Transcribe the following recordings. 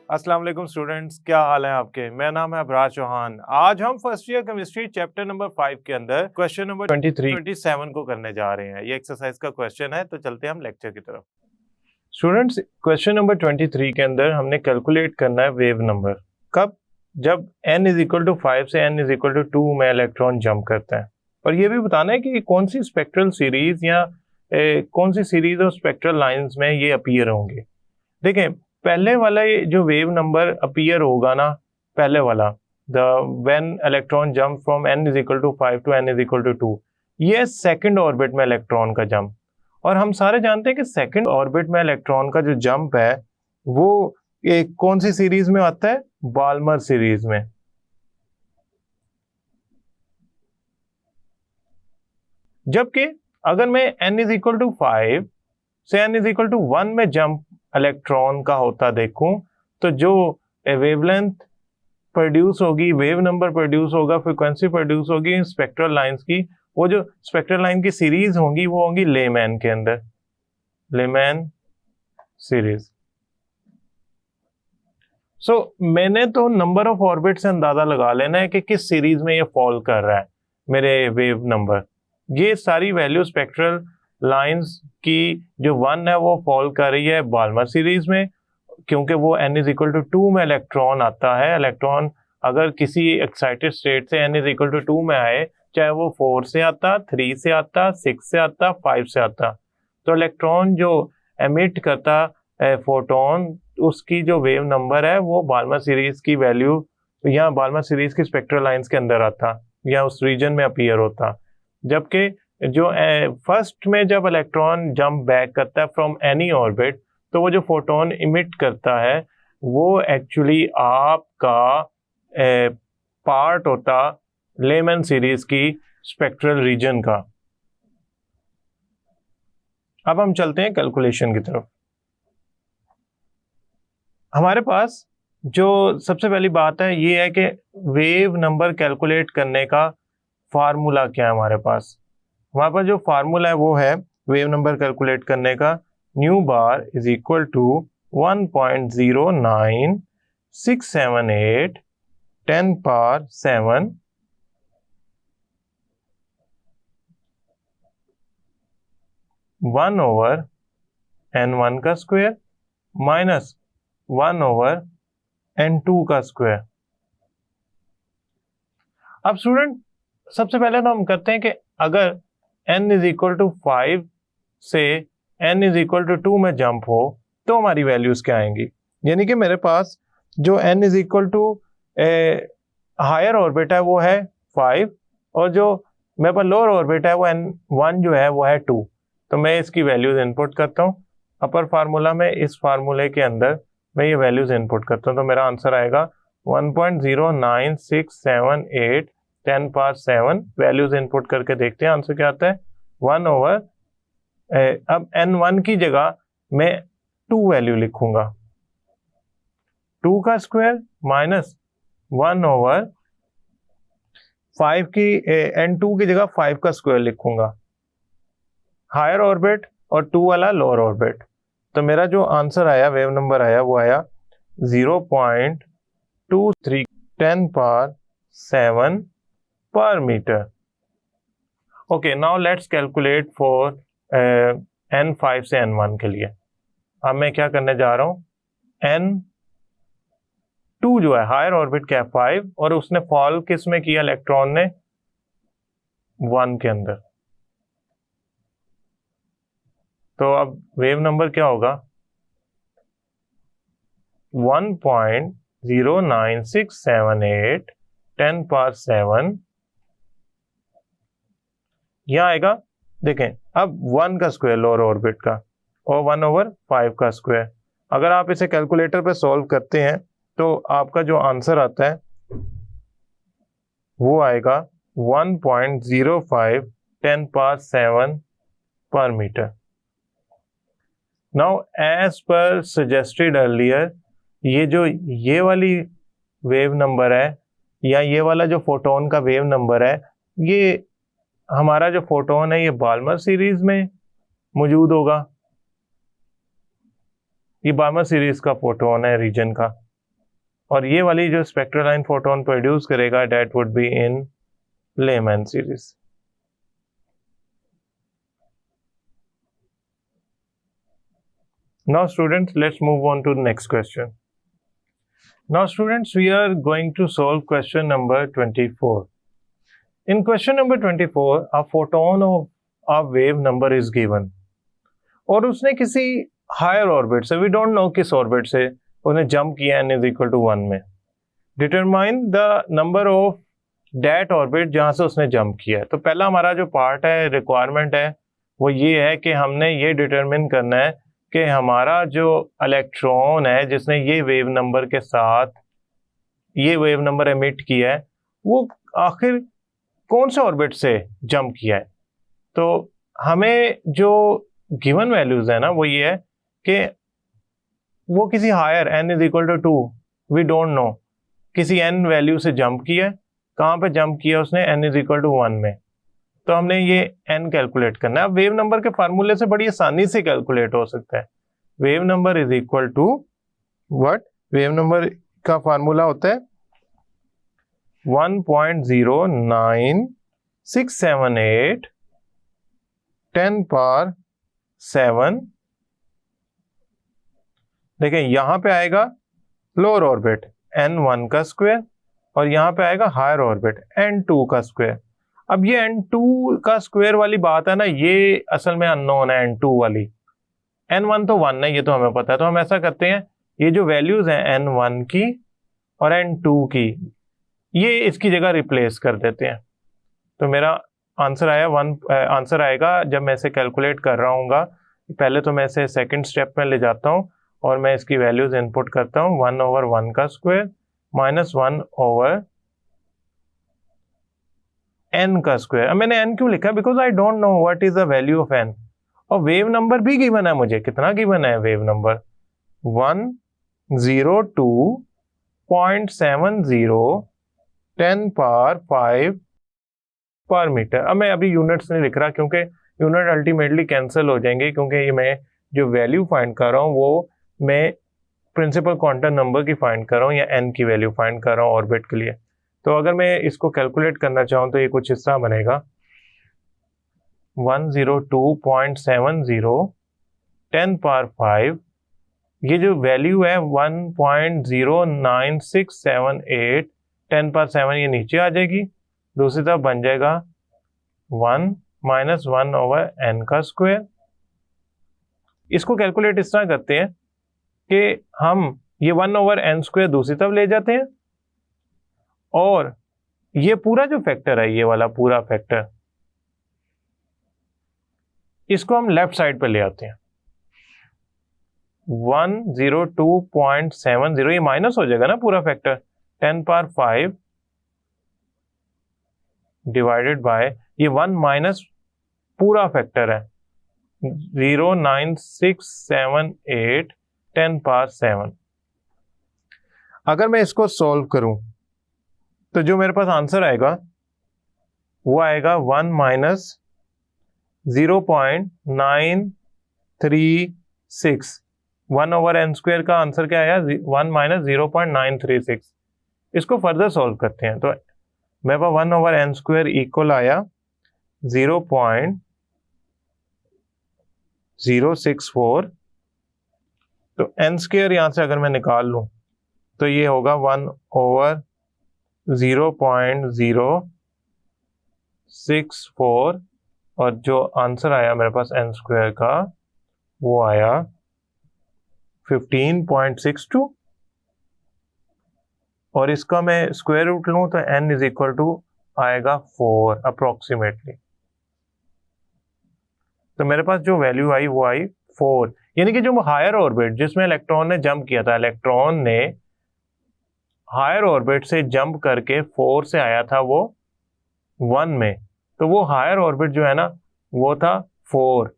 अस्सलाम वालेकुम स्टूडेंट्स, क्या हाल है आपके। मेरा नाम है अबरार चौहान। आज हम first year chemistry chapter number 5 के अंदर क्वेश्चन नंबर 27 को करने जा रहे हैं। ये एक्सरसाइज का क्वेश्चन है, तो चलते हैं हम लेक्चर की तरफ। स्टूडेंट्स, क्वेश्चन नंबर 23 के अंदर हमने कैलकुलेट करना है वेव नंबर। कब? जब n इज इक्वल टू 5 से n इज इक्वल टू 2 में इलेक्ट्रॉन जंप करता है। और ये भी बताना है कि कौन सी स्पेक्ट्रल सीरीज या कौन सी सीरीज और स्पेक्ट्रल लाइंस में ये अपीयर होंगे। देखें, पहले वाला ये जो वेव नंबर अपीयर होगा ना, पहले वाला the when electron jump from n is equal to 5 to n is equal to 2, ये सेकंड ऑर्बिट में इलेक्ट्रॉन का जंप। और हम सारे जानते हैं कि सेकंड ऑर्बिट में इलेक्ट्रॉन का जो जंप है वो एक कौन सी सीरीज में आता है? बाल्मर सीरीज में। जबकि अगर मैं n इज इक्वल टू 5 से n इज इक्वल टू 1 में जंप इलेक्ट्रॉन का होता देखूं, तो जो वेवलेंथ प्रोड्यूस होगी, वेव नंबर प्रोड्यूस होगा, फ्रीक्वेंसी प्रोड्यूस होगी स्पेक्ट्रल लाइंस की, वो जो स्पेक्ट्रल लाइन की सीरीज होंगी वो होंगी लेमैन के अंदर, लेमैन सीरीज। मैंने तो नंबर ऑफ ऑर्बिट से अंदाजा लगा लेना है कि किस सीरीज में ये फॉल कर रहा है मेरे वेव नंबर। ये सारी वैल्यू स्पेक्ट्रल लाइंस की जो 1 है वो फॉल कर रही है बाल्मर सीरीज में, क्योंकि वो n इज इक्वल टू 2 में इलेक्ट्रॉन आता है। इलेक्ट्रॉन अगर किसी एक्साइटेड स्टेट से n इज इक्वल टू 2 में आए, चाहे वो 4 से आता, 3 से आता, 6 से आता, 5 से आता, तो इलेक्ट्रॉन जो एमिट करता फोटोन, उसकी जो वेव नंबर है वो बाल्मर सीरीज की वैल्यू या बाल्मर सीरीज की स्पेक्ट्रल लाइंस के अंदर आता या उस रीजन में अपीयर होता। जबकि जो फर्स्ट में जब इलेक्ट्रॉन जंप बैक करता है फ्रॉम एनी ऑर्बिट, तो वो जो फोटोन इमिट करता है वो एक्चुअली आपका पार्ट होता लेमैन सीरीज की स्पेक्ट्रल रीजन का। अब हम चलते हैं कैलकुलेशन की तरफ। हमारे पास जो सबसे पहली बात है ये है कि वेव नंबर कैलकुलेट करने का फार्मूला क्या है। हमारे पास जो फार्मूला है वो है वेव नंबर कैलकुलेट करने का, nu bar is equal to 1.09678 10 power 7 1 over n1 का स्क्वायर माइनस 1 ओवर n2 का स्क्वायर। अब स्टूडेंट, सबसे पहले तो हम करते हैं कि अगर n इज इक्वल टू 5 से n इज इक्वल टू 2 में जंप हो तो हमारी वैल्यूज क्या आएंगी। यानी कि मेरे पास जो n is equal to higher orbit है वो है 5, और जो मेरे पास लोअर ऑर्बिट है वो n1 जो है वो है 2। तो मैं इसकी वैल्यूज इनपुट करता हूँ अपर फार्मूला में। इस फार्मूले के अंदर मैं ये वैल्यूज इनपुट करता हूँ, तो मेरा आंसर आएगा 1.09678 10 पावर 7। वैल्यूज इनपुट करके देखते हैं आंसर क्या आता है। 1 ओवर अब n1 की जगह मैं 2 वैल्यू लिखूंगा, 2 का स्क्वायर माइनस 1 ओवर 5 की n2 की जगह 5 का स्क्वायर लिखूंगा, हायर ऑर्बिट और 2 वाला लोअर ऑर्बिट। तो मेरा जो आंसर आया, वेव नंबर आया, वो आया 0.23 10 power 7 per meter. Okay, now let's calculate for n5 से n1 के लिए। अब मैं क्या करने जा रहा हूं, n2 जो है हायर ऑर्बिट क्या है 5, और उसने फॉल किस में किया, इलेक्ट्रॉन ने 1 के अंदर। तो अब वेव नंबर क्या होगा, 1.09678 10 पावर 7 यहां आएगा। देखें, अब 1 का स्क्वायर लोअर ऑर्बिट का और 1 ओवर 5 का स्क्वायर। अगर आप इसे कैलकुलेटर पे सॉल्व करते हैं तो आपका जो आंसर आता है वो आएगा 1.05 10 power 7 per meter. Now as per suggested earlier, ये वाली वेव नंबर है या ये वाला जो फोटोन का वेव नंबर है, ये हमारा जो फोटोन है ये बाल्मर सीरीज में मौजूद होगा। ये बाल्मर सीरीज का फोटोन है रीजन का। और ये वाली जो स्पेक्ट्रल लाइन फोटोन प्रोड्यूस करेगा that would be in layman series. Now students, let's move on to the next question. Now students, we are going to solve question number 24. In question number 24, a photon of a wave number is given. और उसने किसी higher orbit से, we don't no किस orbit से उसने jump किया n is equal to 1 में। Determine the number of that orbit जहां से उसने जंप किया है। तो पहला हमारा जो पार्ट है, रिक्वायरमेंट है, वो ये है कि हमने ये डिटरमिन करना है कि हमारा जो इलेक्ट्रॉन है जिसने ये वेव नंबर के साथ ये वेव नंबर एमिट किया है वो आखिर कौन से ऑर्बिट से जंप किया है। तो हमें जो गिवन वैल्यूज है ना वो ये है कि वो किसी higher n is equal to 2, we don't know, किसी n वैल्यू से जंप किया है। कहाँ पे जंप किया उसने? n इज इक्वल टू 1 में। तो हमने ये n कैलकुलेट करना है। अब वेव नंबर के फार्मूले से बड़ी आसानी से कैलकुलेट हो सकता है। Wave number is equal to what? Wave number का फार्मूला होता है 1.09678 10 पावर 7। देखें यहां पे आएगा लोअर ऑर्बिट n1 का स्क्वायर और यहां पे आएगा हायर ऑर्बिट n2 का स्क्वायर। अब ये n2 का स्क्वायर वाली बात है ना, ये असल में अननोन है। n2 वाली, n1 तो 1 है, ये तो हमें पता है। तो हम ऐसा करते हैं, ये जो वैल्यूज हैं n1 की और n2 की, ये इसकी जगह रिप्लेस कर देते हैं। तो मेरा आंसर आंसर आएगा जब मैं इसे कैलकुलेट कर रहा हूँ। पहले तो मैं इसे सेकंड स्टेप में ले जाता हूँ और मैं इसकी वैल्यूज इनपुट करता हूँ। 1/1 का स्क्वायर माइनस 1/n का स्क्वायर। अब मैंने n क्यों लिखा? Because I don't know what is the value of n। और वेव नंबर भी गिवन है मुझे। कितना गिवन है वेव नंबर? 102.70 10 पावर 5 पर मीटर। अब मैं अभी यूनिट्स नहीं लिख रहा क्योंकि यूनिट अल्टीमेटली कैंसिल हो जाएंगे, क्योंकि ये मैं जो वैल्यू फाइंड कर रहा हूँ वो मैं प्रिंसिपल क्वांटम नंबर की फाइंड कर रहा हूँ या n की वैल्यू फाइंड कर रहा हूँ ऑर्बिट के लिए। तो अगर मैं इसको कैलकुलेट करना चाहूँ तो ये कुछ इस तरह बनेगा 102.70 10 पावर 5। ये जो वैल्यू है 1.09678 10 पावर 7 ये नीचे आ जाएगी, दूसरी तरफ बन जाएगा 1 माइनस 1/n का स्क्वायर। इसको कैलकुलेट इस तरह करते हैं कि हम ये 1/n स्क्वायर दूसरी तरफ ले जाते हैं और ये पूरा जो फैक्टर है, ये वाला पूरा फैक्टर, इसको हम लेफ्ट साइड पे ले आते हैं। 102.70 ये माइनस हो जाएगा ना पूरा फैक्टर, 10 पावर 5 डिवाइडेड बाय ये 1 माइनस पूरा फैक्टर है 0.9678 10 पावर 7। अगर मैं इसको सॉल्व करूं तो जो मेरे पास आंसर आएगा वो आएगा 1 माइनस 0.936। 1/n स्क्वायर का आंसर क्या आया? 1 माइनस 0.936। इसको फर्दर सॉल्व करते हैं तो मेरे पास 1/n स्क्वायर इक्वल आया 0.064। तो n स्क्वायर यहां से अगर मैं निकाल लूं तो ये होगा 1/0.064 और जो आंसर आया मेरे पास n स्क्वायर का वो आया 15.62। और इसका मैं स्क्वायर रूट लूं तो n इज इक्वल टू आएगा 4 अप्रोक्सीमेटली। तो मेरे पास जो वैल्यू आई वो आई 4, यानी कि जो हायर ऑर्बिट जिसमें इलेक्ट्रॉन ने जंप किया था, इलेक्ट्रॉन ने हायर ऑर्बिट से जंप करके 4 से आया था वो 1 में। तो वो हायर ऑर्बिट जो है ना वो था 4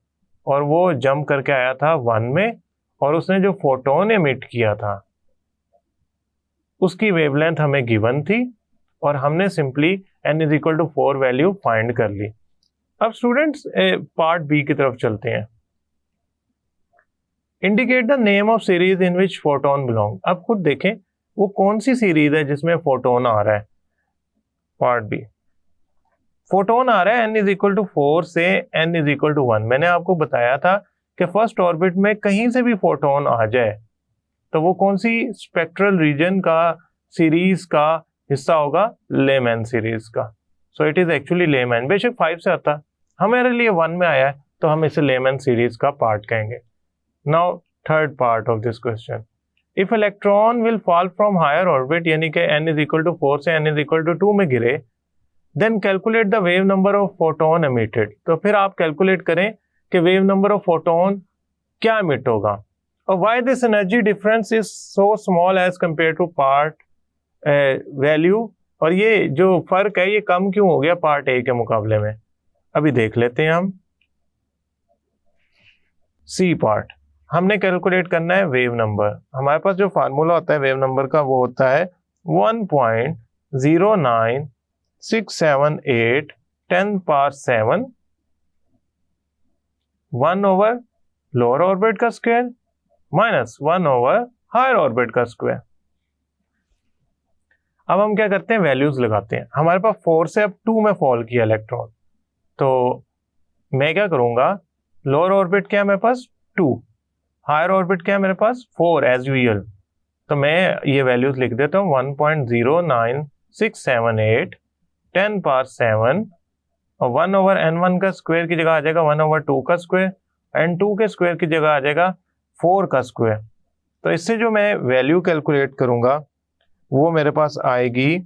और वो जंप करके आया था 1 में, और उसने जो फोटोन एमिट किया था उसकी वेवलेंथ हमें गिवन थी और हमने simply n is equal to 4 value find कर ली। अब स्टूडेंट्स पार्ट बी की तरफ चलते हैं। Indicate the name of series in which photon belong. अब खुद देखें वो कौन सी सीरीज है जिसमें फोटोन आ रहा है? पार्ट बी, फोटोन आ रहा है n इज इक्वल टू 4 से n इज इक्वल टू 1। मैंने आपको बताया था कि फर्स्ट ऑर्बिट में कहीं से भी फोटोन आ जाए तो वो कौन सी स्पेक्ट्रल रीजन का सीरीज का हिस्सा होगा? लेमैन सीरीज का। So it is actually layman. बेशक 5 से आता, हमारे लिए 1 में आया है तो हम इसे लेमैन सीरीज का पार्ट कहेंगे। Now third part of this question, if electron will fall from higher orbit, यानी कि n इज इक्वल टू 4 से n इज इक्वल टू 2 में गिरे, then calculate the wave number of photon emitted. तो फिर आप कैलकुलेट करें कि वेव नंबर ऑफ फोटोन क्या एमिट होगा, और why this energy difference is so small as compare to part value, और ये जो फर्क है ये कम क्यों हो गया पार्ट ए के मुकाबले में? अभी देख लेते हैं हम। सी पार्ट, हमने कैलकुलेट करना है वेव नंबर। हमारे पास जो फार्मूला होता है वेव नंबर का वो होता है 1.09678 10 पावर 7 1 ओवर लोअर ऑर्बिट का square minus 1 over higher orbit का स्क्वायर। अब हम क्या करते हैं, वैल्यूज लगाते हैं। हमारे पास 4 से अब 2 में फॉल किया इलेक्ट्रॉन, तो मैं क्या करूंगा, लोअर ऑर्बिट क्या है मेरे पास 2, हायर ऑर्बिट क्या है मेरे पास 4 एज यूजुअल। तो मैं ये वैल्यूज लिख देता हूँ 1.09678 10 पावर 7 और 1 ओवर n1 का स्क्वायर की जगह आ जाएगा 1 ओवर 2 का स्क्वायर, n2 के स्क्वायर की जगह आ जाएगा 4 का स्क्वायर। तो इससे जो मैं वैल्यू कैलकुलेट करूंगा वो मेरे पास आएगी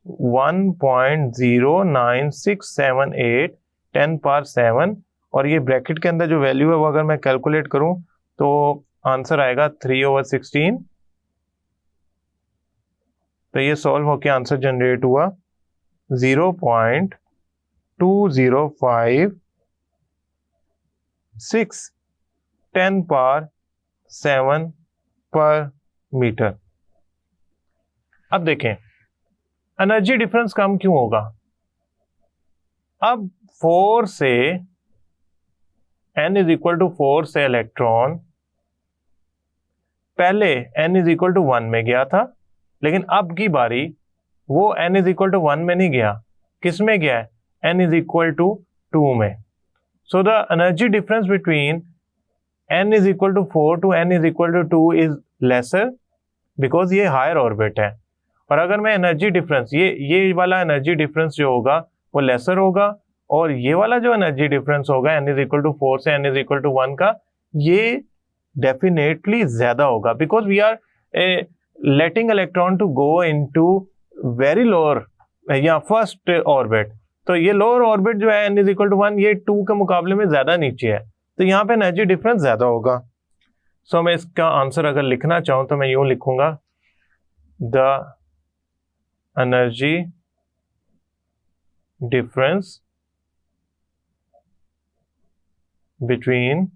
1.09678 10 पावर 7, और ये ब्रैकेट के अंदर जो वैल्यू है वो अगर मैं कैलकुलेट करूं तो आंसर आएगा 3 ओवर 16। तो ये सॉल्व होके आंसर जनरेट हुआ 0.2056 10 पावर 7 पर मीटर। अब देखें एनर्जी डिफरेंस कम क्यों होगा। अब 4 से n इज इक्वल टू 4 से इलेक्ट्रॉन पहले n इज इक्वल टू 1 में गया था, लेकिन अब की बारी वो n इज इक्वल टू 1 में नहीं गया, किस में गया है, n इज इक्वल टू 2 में। So the energy difference between n is equal to 4 to n is equal to 2 is lesser because ये हायर ऑर्बिट है। और अगर मैं एनर्जी डिफरेंस ये वाला एनर्जी डिफरेंस जो होगा वो लेसर होगा, और ये वाला जो एनर्जी डिफरेंस होगा n इज इक्वल टू 4 से n इज इक्वल टू 1 का, ये डेफिनेटली ज्यादा होगा because we are letting electron to go into very lower या फर्स्ट ऑर्बिट। तो ये लोअर ऑर्बिट जो है n इज इक्वल टू 1 ये 2 के मुकाबले में ज्यादा नीचे है, तो यहाँ पे एनर्जी डिफरेंस ज्यादा होगा। सो मैं इसका आंसर अगर लिखना चाहूं तो मैं यूं लिखूंगा, the energy difference between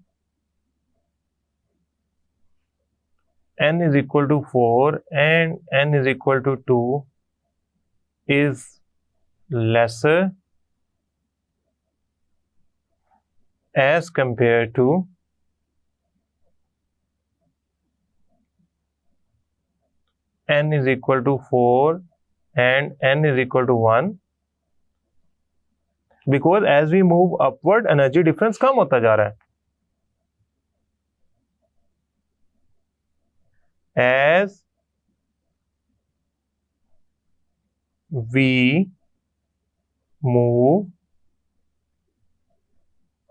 n is equal to 4 and n is equal to 2 is lesser as compared to n is equal to 4 and n is equal to 1, because as we move upward energy difference कम होता जा रहा है। As we move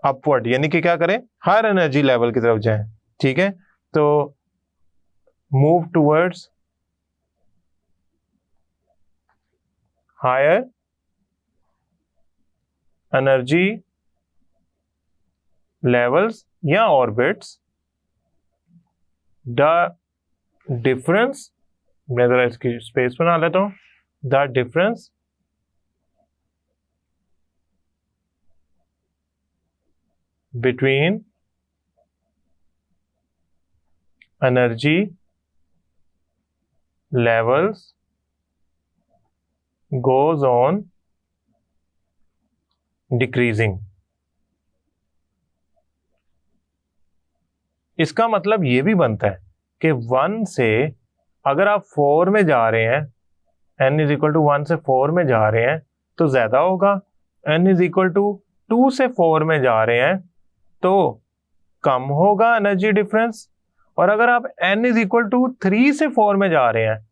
upward यानी कि क्या करें, higher energy level की तरफ जाएं, ठीक है। तो move towards higher energy levels या ऑर्बिट्स, द डिफरेंस, मैं जरा इसकी स्पेस बना लेता हूं, the difference between energy levels goes on decreasing। इसका मतलब ये भी बनता है कि 1 से अगर आप 4 में जा रहे हैं, n इज इक्वल टू 1 से 4 में जा रहे हैं तो ज़्यादा होगा, n इज इक्वल टू 2 से 4 में जा रहे हैं तो कम होगा एनर्जी डिफरेंस। और अगर आप n इज इक्वल टू 3 से 4 में जा रहे हैं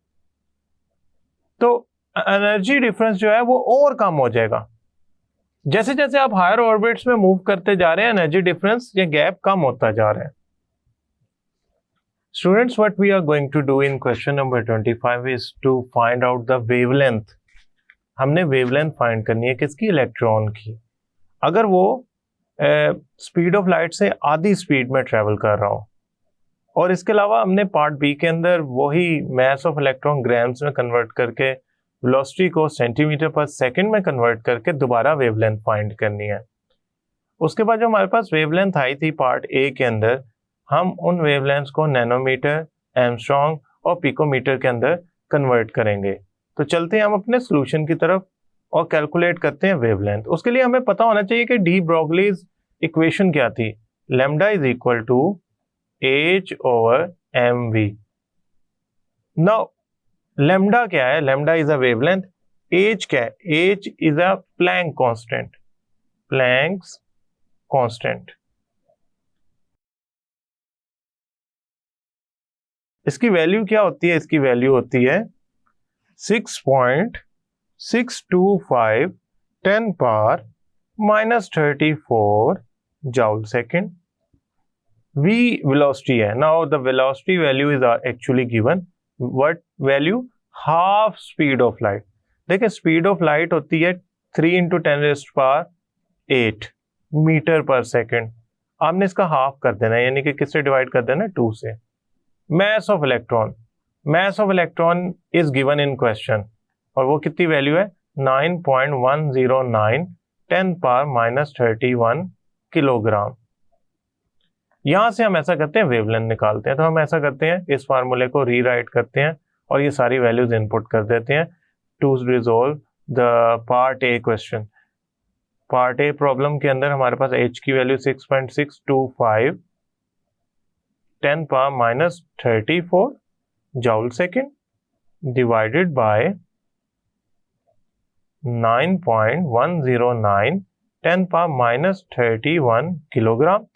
तो एनर्जी डिफरेंस जो है वो और कम हो जाएगा। जैसे जैसे आप हायर ऑर्बिट्स में मूव करते जा रहे हैं एनर्जी डिफरेंस, ये गैप कम होता जा रहा है। Students, what we are going to do in question number 25 is to find out the wavelength. हमने वेवलेंथ फाइंड करनी है किसकी? इलेक्ट्रॉन की। अगर वो स्पीड ऑफ लाइट से आधी स्पीड में ट्रेवल कर रहा हो, और इसके अलावा हमने पार्ट बी के अंदर वही मास ऑफ इलेक्ट्रॉन ग्राम्स में कन्वर्ट करके वेलोसिटी को सेंटीमीटर पर सेकंड में कन्वर्ट करके दोबारा वेवलेंथ फाइंड करनी है। उसके बाद जो हमारे पास वेवलेंथ आई थी पार्ट ए के अंदर, हम उन वेवलेंथ्स को नैनोमीटर, एंगस्ट्रॉम और पिकोमीटर के अंदर कन्वर्ट करेंगे। तो चलते हैं हम अपने सोल्यूशन की तरफ और कैलकुलेट करते हैं वेवलेंथ। उसके लिए हमें पता होना चाहिए कि डी ब्रोगलीज इक्वेशन क्या थी। Lambda is equal to h over mv। Now lambda क्या है? Lambda is a wavelength. h क्या है? h is a Planck constant, Planck's constant. इसकी वैल्यू क्या होती है? इसकी वैल्यू होती है 6.625 10 power -34 joule second. v velocity है। now the velocity value is actually given what value? half speed of light। देखिए स्पीड ऑफ लाइट होती है 3 × 10⁸ मीटर पर सेकेंड। आपने इसका हाफ कर देना है, यानी कि किससे डिवाइड कर देना? 2 से। mass of electron is given in question और वो कितनी वैल्यू है? 9.109 10 पावर -31 किलोग्राम। यहां से हम ऐसा करते हैं वेवलेंथ निकालते हैं। तो हम ऐसा करते हैं, इस फार्मूले को रीराइट करते हैं और ये सारी वैल्यूज इनपुट कर देते हैं to resolve the part A question. Part A problem के अंदर हमारे पास h की value 6.625 10 power -34 joule second divided by 9.109 10 power -31 kilogram.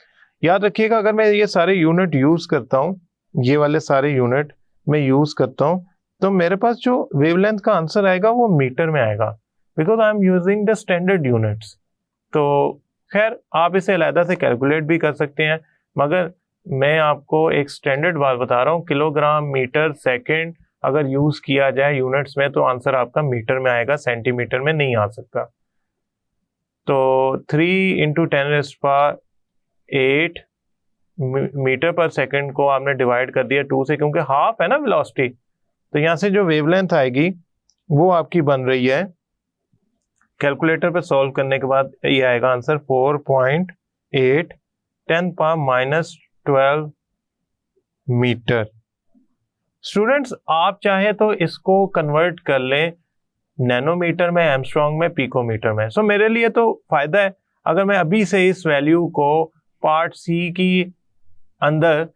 याद रखिएगा, अगर मैं ये सारे यूनिट यूज करता हूँ, ये वाले सारे यूनिट मैं यूज करता हूँ, तो मेरे पास जो वेवलेंथ का आंसर आएगा वो मीटर में आएगा, because I am using the standard units. तो खैर आप इसे अलहदा से कैलकुलेट भी कर सकते हैं, मगर मैं आपको एक स्टैंडर्ड बात बता रहा हूँ। किलोग्राम, मीटर, सेकेंड अगर यूज किया जाए यूनिट्स में तो आंसर आपका मीटर में आएगा, सेंटीमीटर में नहीं आ सकता। तो 3 × 10⁸ मीटर पर सेकंड को आपने डिवाइड कर दिया 2 से, क्योंकि हाफ है ना वेलोसिटी। तो यहां से जो वेवलेंथ आएगी वो आपकी बन रही है, कैलकुलेटर पे सॉल्व करने के बाद ये आएगा आंसर 4.8 10 पावर -12 मीटर। स्टूडेंट्स, आप चाहे तो इसको कन्वर्ट कर लें नैनोमीटर में, एंगस्ट्रॉम में, पिकोमीटर में। सो मेरे लिए तो फायदा है अगर मैं अभी से इस वैल्यू को पार्ट सी की अंदर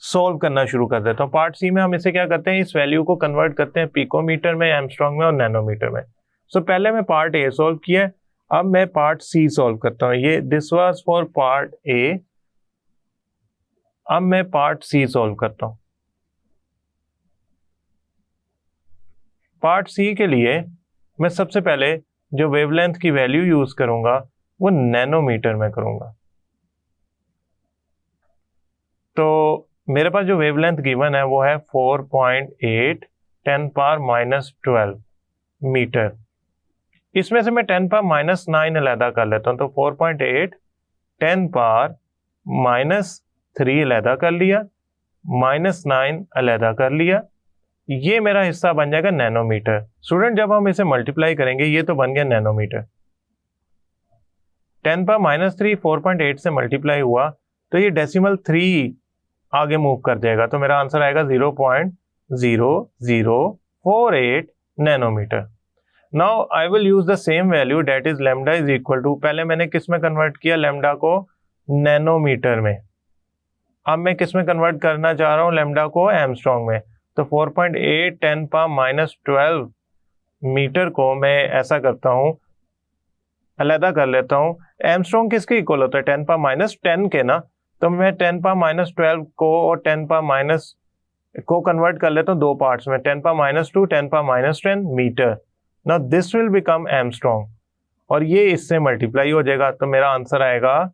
सॉल्व करना शुरू कर देता हूँ। पार्ट सी में हम इसे क्या करते हैं, इस वैल्यू को कन्वर्ट करते हैं पिकोमीटर में, एंगस्ट्रॉम में और नैनोमीटर में। सो पहले मैं पार्ट ए सॉल्व किया, अब मैं पार्ट सी सॉल्व करता हूँ। ये this was for part A, अब मैं पार्ट सी सॉल्व करता हूँ। पार्ट सी के लिए मैं सबसे पहले जो वेवलेंथ की वैल्यू यूज करूंगा वो नैनोमीटर में करूंगा। तो मेरे पास जो वेवलेंथ गिवन है वो है 4.8 10 पावर -12 मीटर। इसमें से मैं 10 पावर -9 अलहदा कर लेता हूं। तो 4.8 10 पावर -3 अलहदा कर लिया, -9 अलहदा कर लिया, ये मेरा हिस्सा बन जाएगा नैनोमीटर। स्टूडेंट, जब हम इसे मल्टीप्लाई करेंगे ये तो बन गया नैनोमीटर। 10 पावर -3 4.8 से मल्टीप्लाई हुआ तो ये डेसिमल 3 आगे मूव कर जाएगा, तो मेरा आंसर आएगा 0.0048 nanometer. Now I will use the same value, that is lambda is equal to, पहले मैंने किस में कन्वर्ट किया? लैम्डा को नैनोमीटर में। अब मैं किस में कन्वर्ट करना चाह रहा हूँ? लैम्डा को एंगस्ट्रॉम में। तो 4.8 10 पावर माइनस 12 मीटर को मैं ऐसा करता हूँ, अलग कर लेता हूँ। एमस्ट्रॉन्ग किसके इक्वल होता है? 10 पावर माइनस 10 के ना। तो मैं 10 पावर माइनस 12 को और 10 पावर माइनस को कन्वर्ट कर लेता हूँ दो पार्ट्स में, 10 power minus 2 10 power minus 10 meter. Now this will become angstrom और ये इससे मल्टीप्लाई हो जाएगा, तो मेरा आंसर आएगा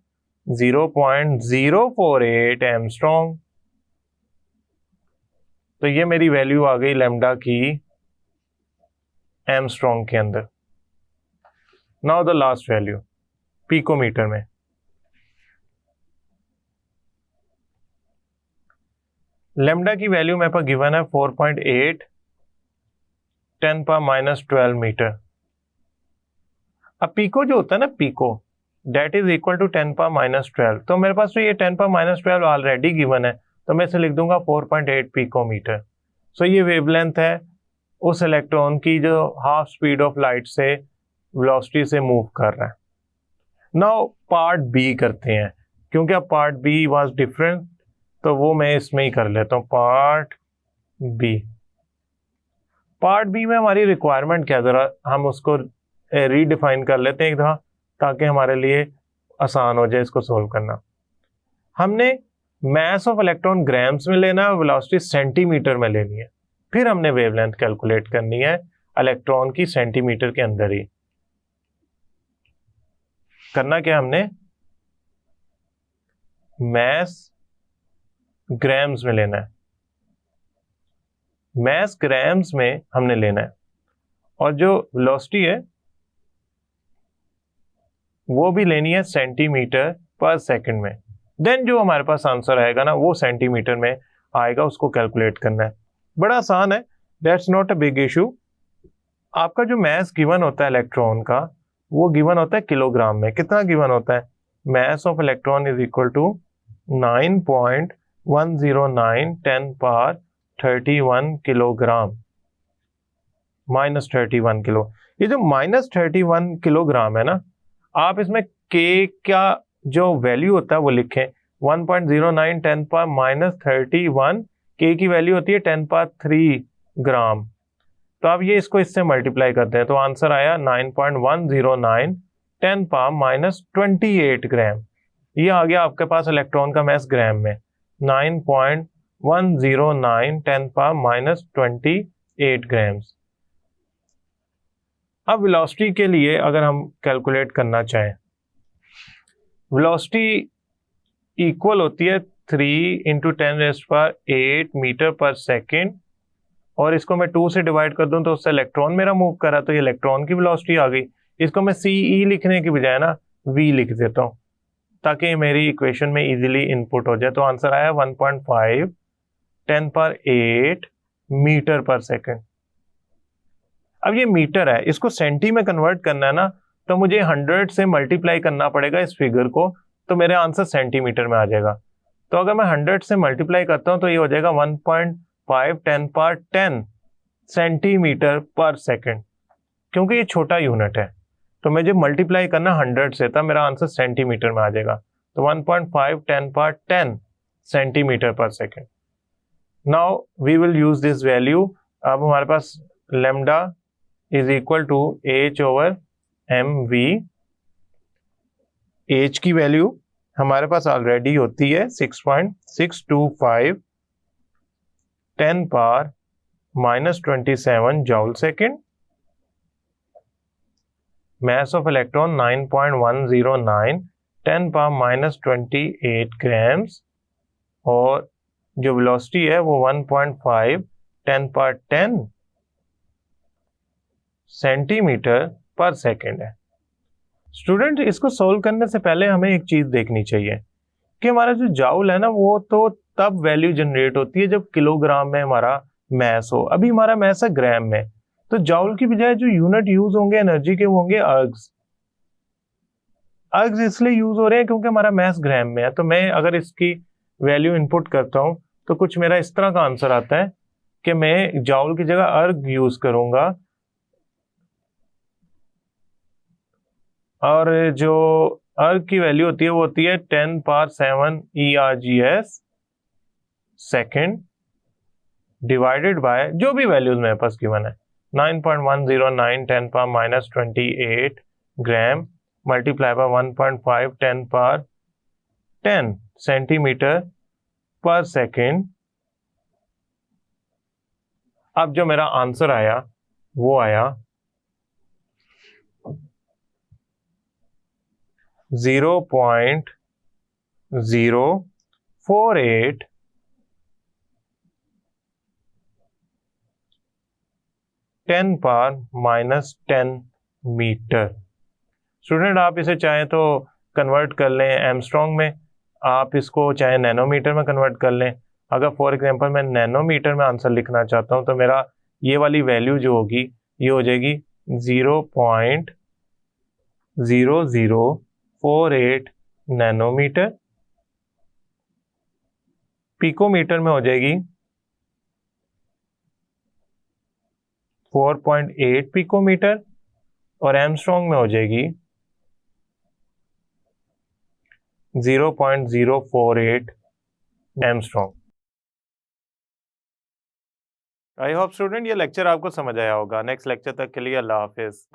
0.048 एमस्ट्रॉन्ग। तो ये मेरी वैल्यू आ गई लैम्डा की एमस्ट्रॉन्ग के अंदर। Now the last value picometer में। लैम्डा की वैल्यू मेरे पास गिवन है 4.8 10 पावर माइनस 12 मीटर। अब पिको जो होता है ना, pico that is equal to 10 power minus 12, तो मेरे पास तो ये 10 पावर माइनस 12 ऑलरेडी गिवन है, तो मैं इसे लिख दूंगा 4.8 पिकोमीटर। सो ये वेवलेंथ है उस इलेक्ट्रॉन की जो हाफ स्पीड ऑफ लाइट से वेलोसिटी से मूव कर रहा है। नाउ पार्ट बी करते हैं, क्योंकि अब पार्ट बी वाज डिफरेंट, तो वो मैं इसमें ही कर लेता हूँ। पार्ट बी में हमारी रिक्वायरमेंट क्या, जरा हम उसको रीडिफाइन कर लेते हैं एक दफा, ताकि हमारे लिए आसान हो जाए इसको सोल्व करना। हमने मास ऑफ इलेक्ट्रॉन ग्राम्स में लेना है और वेलोसिटी सेंटीमीटर में लेनी है, फिर हमने वेवलेंथ कैलकुलेट करनी है इलेक्ट्रॉन की सेंटीमीटर के अंदर ही। करना क्या हमने, मास ग्राम्स में लेना है, मास ग्राम्स में हमने लेना है, और जो वेलोसिटी है वो भी लेनी है सेंटीमीटर पर सेकंड में। देन जो हमारे पास आंसर आएगा ना वो सेंटीमीटर में आएगा, उसको कैलकुलेट करना है। बड़ा आसान है, that's not a big issue. आपका जो मास गिवन होता है इलेक्ट्रॉन का, वो गिवन होता है किलोग्राम में। कितना गिवन होता है? Mass of electron is equal to 9.109 10 power 31 kilogram, minus 31 kilo. ये जो माइनस 31 किलोग्राम है ना, आप इसमें के का जो वैल्यू होता है वो लिखें। 1.09 10 पावर माइनस 31, के की वैल्यू होती है 10 पावर 3 ग्राम। तो आप ये इसको इससे मल्टीप्लाई करते हैं, तो आंसर आया 9.109 10 पावर माइनस 28 ग्राम। ये आ गया आपके पास इलेक्ट्रॉन का मास ग्राम में, 9.109 10 पावर माइनस 28 ग्राम्स। अब वेलोसिटी के लिए अगर हम कैलकुलेट करना चाहें, वेलोसिटी इक्वल होती है 3 × 10⁸ मीटर पर सेकेंड, और इसको मैं 2 से डिवाइड कर दूं तो उससे इलेक्ट्रॉन मेरा मूव कर रहा है, तो ये इलेक्ट्रॉन की वेलोसिटी आ गई। इसको मैं CE लिखने की बजाय ना V लिख देता हूं, ताकि मेरी इक्वेशन में इजीली इनपुट हो जाए। तो आंसर आया 1.5 10⁸ मीटर पर सेकेंड। अब ये मीटर है, इसको सेंटी में कन्वर्ट करना है ना, तो मुझे 100 से मल्टीप्लाई करना पड़ेगा इस फिगर को, तो मेरे आंसर सेंटीमीटर में आ जाएगा। तो अगर मैं 100 से मल्टीप्लाई करता हूं तो ये हो जाएगा 1.5 10⁻10 सेंटीमीटर पर सेकेंड, क्योंकि ये छोटा यूनिट है। तो मुझे मल्टीप्लाई करना 100 से, तब मेरा आंसर सेंटीमीटर में आ जाएगा। तो 1.5 10⁻10 centimetre per second. Now we will use this value. अब हमारे पास lambda is equal to H/mv। H की वैल्यू हमारे पास ऑलरेडी होती है 6.625 10 power minus 27 joule second. Mass of electron 9.109 10 power minus 28 grams, और जो वेलोसिटी है वो 1.5 10 पावर 10 सेंटीमीटर पर सेकेंड है। स्टूडेंट, इसको सोल्व करने से पहले हमें एक चीज देखनी चाहिए कि हमारा जो जाउल है ना, वो तो तब वैल्यू जनरेट होती है जब किलोग्राम में हमारा मास हो। अभी हमारा मास है ग्राम में, तो जाउल की बजाय जो यूनिट यूज होंगे एनर्जी के वो होंगे अर्ग्स। अर्ग्स इसलिए यूज हो रहे हैं क्योंकि हमारा मास ग्राम में है। तो मैं अगर इसकी वैल्यू इनपुट करता हूं तो कुछ मेरा इस तरह का आंसर आता है कि मैं जाउल की जगह अर्ग यूज करूंगा, और जो अर्ग की वैल्यू होती है वो होती है 10⁻7 ERGS सेकेंड। डिवाइडेड बाय जो भी वैल्यूज मेरे पास गिवन है 9.109 10 power minus 28 gram multiply by 1.5 10 power 10 centimetre per second. अब जो मेरा आंसर आया वो आया 0.048 10 पावर माइनस 10 मीटर। स्टूडेंट आप इसे चाहें तो कन्वर्ट कर लें एमस्ट्रॉन्ग में, आप इसको चाहे नैनोमीटर में कन्वर्ट कर लें। अगर फॉर एग्जांपल मैं नैनोमीटर में आंसर लिखना चाहता हूं तो मेरा ये वाली वैल्यू जो होगी ये हो जाएगी 0.0048 नैनोमीटर। पिकोमीटर में हो जाएगी 4.8 पिकोमीटर और एमस्ट्रॉन्ग में हो जाएगी 0.048 एमस्ट्रॉन्ग। आई होप स्टूडेंट ये लेक्चर आपको समझ आया होगा। नेक्स्ट लेक्चर तक के लिए अल्लाह हाफिज।